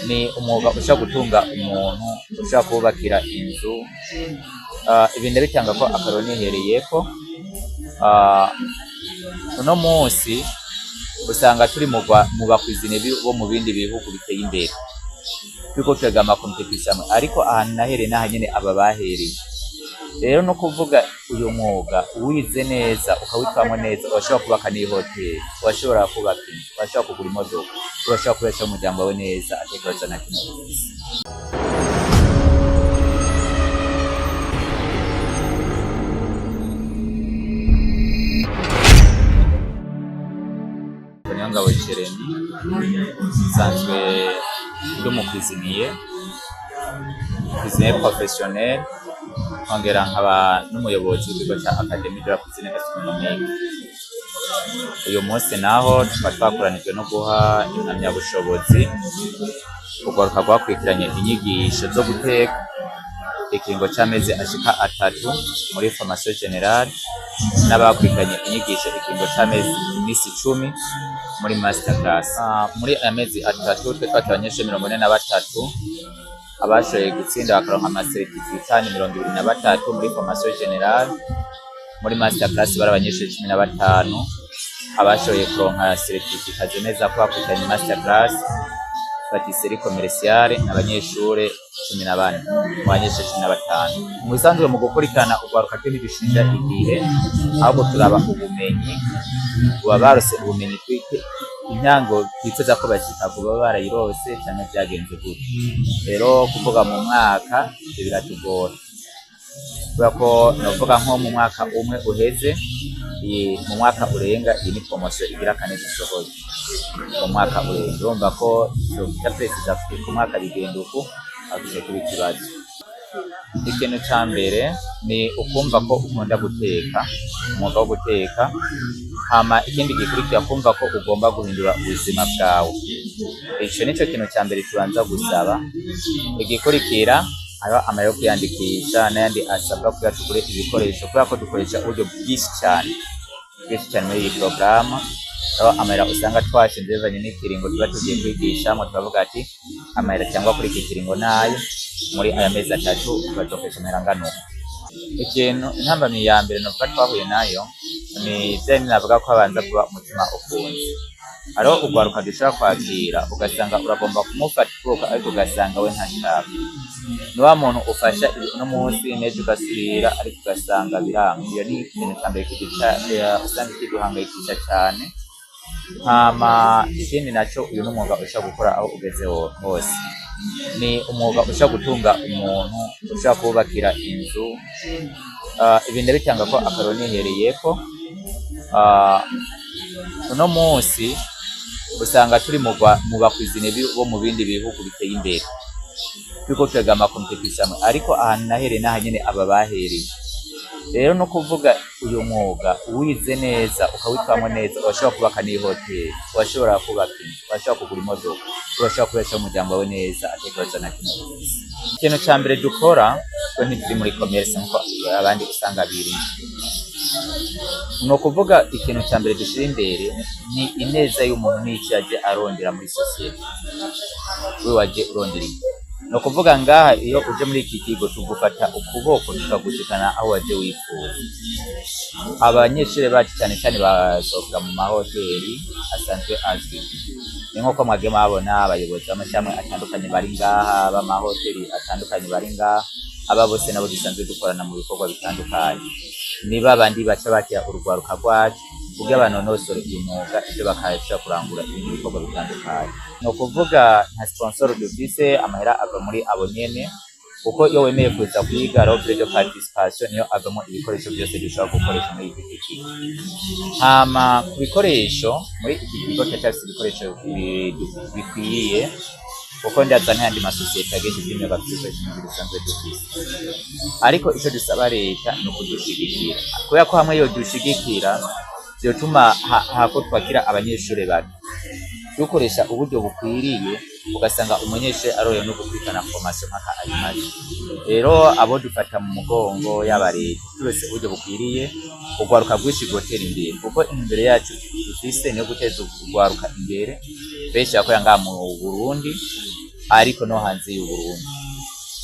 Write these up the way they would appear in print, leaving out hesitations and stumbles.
ni umwuga ushobora gutunga umuntu, ushobora kubakira inzu. Ibi ndabitanga ko akaroro nihereyeko. Uno munsi usanga turi mu bakwizine bo mu bindi bihugu biteye imbere, turiko twega amakompetisiyo amwe, ariko ahantu nahereye n'aha nyene aba bahereye. Rero no kuvuga uyu mwuga uwize neza ukawitwamwo neza, urashobora kubaka n'ihoteli, urashobora kubaka inzu, urashobora kugura imodoka, urashobora kubeshaho umuryango wawe neza atakibazo na kimwe ufise. Ngabo Jeremy nsanzwe ndi umukwiziniye professionnel, nkongera nkaba n'umuyobozi w'ikigo cya Académie de la Cuisine Gastronomique. Uyu munsi naho tukaba twakoranijwe no guha impamyabushobozi kugaruka rwakurikiranye inyigisho zo guteka ikiringo c'amezi ashika 3 muri formation generale, n'abakurikiranye inyigisho ikiringo c'amezi imisi 10 muri master class. Muri amezi 3 twe twakira abanyeshuri 43 abashoboye gutsinda bakaronka amasertificat 23 muri formation generale. Muri master class bari abanyeshuri 15 abashoboye kuronka certificat zemeza ko bakurikiranye master class patisserie commerciale, abanyeshuri 14 mu banyeshuri 15. Mu bisanzwe mu gukurikirana urwaruka ntibishinja igihe, ahubwo turaba ubumenyi barose ubumenyi twite intango twifuza ko bashika kuba barayirose cyane byagenze gute. Rero kuvuga mu mwaka biratugora, kubera ko novuga nko mu mwaka umwe uheze, mu mwaka urenga iyi ni promotion igira kane dusohoye mu mwaka urenga. Urumva ko cyo precisa ku mwaka bigenda uko afite kuri kibazo. Ikintu cya mbere ni ukumva ko ukunda guteka, umwuga wo guteka. Hama ikindi gikurikira kumva ko ugomba guhindura ubuzima bwawe. Ico nico kintu cya mbere tubanza gusaba. Igikurikira aba amayo kwiyandikisha n'ayandi asabwa kugira tugure ibikoresho, kubera ko dukoresha uburyo bwinshi cyane muri iyi porogaramu. Aho amahera usanga twashinze bivanye n'ikiringo tuba tugiye kwigishamo, tukavuga ati amahera cyangwa kuri iki kiringo nayo muri aya mezi 3 tugakoresha amahera angana. Ikintu intambamyi ya mbere nuko twahuye nayo ni bya navuga ko abanza kuba umutima ukunze. Aro ugwaruka dushaka kwakira ugasanga uragomba kumufata ukuboko, ariko ugasanga we ntashaka. Ni wa muntu ufasha no munsi nejo ugasubira, ariko ugasanga biranga. Iyo ni ikintu cyambere usanga kiduhangayikisha cyane. Hama ikindi naco uyu n'umwuga ushaka gukora aho ugeze hose, ni umwuga ushaka gutunga umuntu, ushaka kubakira inzu. Ibi ndabitanga ko akaroro nihereyeko. Uno munsi usanga turi mu bakwizine bo mu bindi bihugu biteye imbere, turiko twega amakompetisiyo amwe, ariko ahantu nahereye n'aha nyene aba bahereye. Rero no kuvuga uyu mwuga uwize neza ukawitwamwo neza, urashobora kubaka n'ihoteli, urashobora kubaka inzu, urashobora kugura imodoka, urashobora kubeshaho umuryango wawe neza atakibazo na kimwe ufise. Ikintu cya mbere dukora twe ntituri muri commerce nkuko abandi usanga biri. No kuvuga ikintu cya mbere dushira imbere ni ineza y'umuntu n'icyo yaje arondera muri society. We waje urondera iki? No kuvuga ngaha iyo uje muri iki kigo tugufata ukuboko tukagushikana aho waje wifuza. Abanyeshuri bacu cyane cyane basohoka mu mahoteli asanzwe azwi. Ni nko mwage mabona abayobozi b'amashami atandukanye bari ngaha, b'amahoteli atandukanye bari ngaha. Aba bose nabo dusanzwe dukorana mu bikorwa bitandukanye. Niba bandi baca bakira urugwaruka rwacu kugira banonosore uyu mwuga, ibyo bakayasha kurangura ibindi bikorwa bitandukanye. No kuvuga nka sponsor dufise amahera ava muri abo nyene, kuko iyo wemeye kuza kwiga robe de participation niyo avamo ibikoresho byose dushobora gukoresha muri iki kigo. Hama ku bikoresho muri iki kigo cyafise ibikoresho bikwiye, kuko ndaza n'andi masosiyete ageje by'imyuga by'ibikoresho bisanzwe dufise. Ariko icyo dusaba leta ni ukudushigikira, kubera ko hamwe yo dushigikira byotuma hako twakira abanyeshuri bato, dukoresha uburyo bukwiriye, ugasanga umunyeshuri aroye no gukwitana formation mpaka ayimaze. Rero abo dufata mu mugongo yaba leta, turese uburyo bukwiriye, ugwaruka bwishi gotera imbere, kuko imbere yacu dufise niyo guteza ugwaruka imbere. Benshi yakoya nga mu Burundi ariko no hanze y'u Burundi.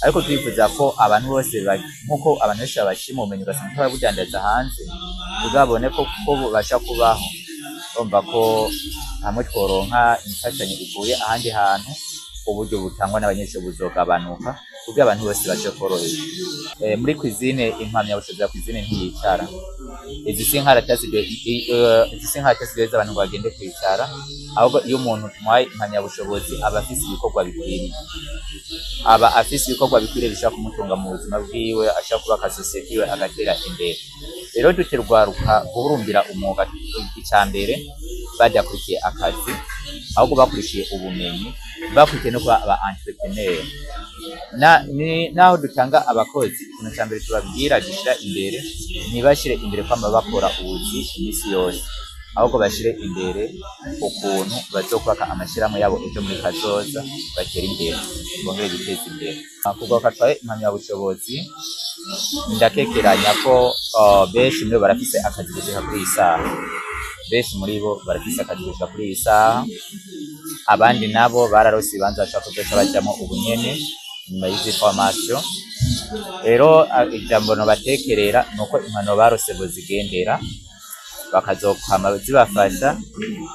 Ariko twifuza ko abantu bose nkuko abantu benshi babashima ubumenyi ugasanga barabudandaza hanze, tuzabone ko bubasha kubaho, urumva ko hamwe tworonka imfashanyo ivuye ahandi hantu, uburyo butangwa n'abanyeshuri buzogabanuka kugira abantu bose baje koroherwa. Muri cuisine, impamyabushobozi ya cuisine ntiyicara. Izi si inkaratasi z'abantu ngo bagende kwicara, ahubwo iyo umuntu tumuhaye impamyabushobozi aba afise ibikorwa bikwiriye, bishobora kumutunga mu buzima bwiwe, ashobora kubaka sosiyete iwe agatera imbere. Rero duterwaruka guhurumbira umwuga icambere badakurikiye akazi, ahubwo bakurikiye ubumenyi, bakurikiye no kuba aba entrepreneur. Naho dutanga abakozi, ikintu ca mbere tubabwira gishira imbere, ntibashire imbere kwama bakora ubuzi imisi yose, ahubwo bashire imbere ukuntu bazokubaka amashirahamwe yabo ejo muri kazoza, batera imbere, bongere biteza imbere. Kugaruka twaye impamyabushobozi, ndakekeranya ko benshi muri bo barafise akazi gushika kuri iyi saha. Abandi nabo bararose ibibanza bashaka kuzoca bajamwo ubunyene nyuma y'izi formation. Rero ijambo nobatekerera nuko impano barose bozigendera, bakazokwama zibafasha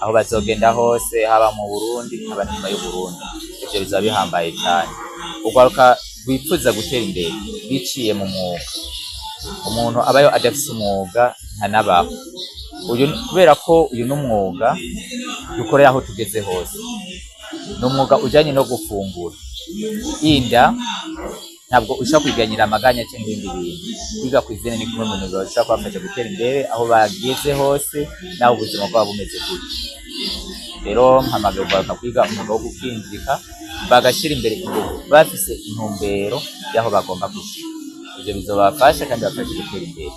aho bazogenda hose, haba mu Burundi haba nyuma y'u Burundi. Ivyo bizaba bihambaye cyane. Ugaruka wifuza gutera imbere biciye mu mwuga. Umuntu abayo adafise umwuga ntanabaho. Kubera ko uyu n'umwuga dukorera aho tugeze hose, n'umwuga ujanye no gufungura. Inda ntabwo ushaka kwiganyira amaganya cyangwa ibindi bintu. Kwiga cuisine ni kumwe mu bintu bishobora kubafasha gutera imbere aho bageze hose, naho ubuzima bwabo bumeze gutyo. Rero mpamagarirwa kwiga umwuga wo gukinjika, bagashira imbere ingufu, bafise intumbero y'aho bagomba gushika. Ivyo bizobafasha kandi bafasha gutera imbere.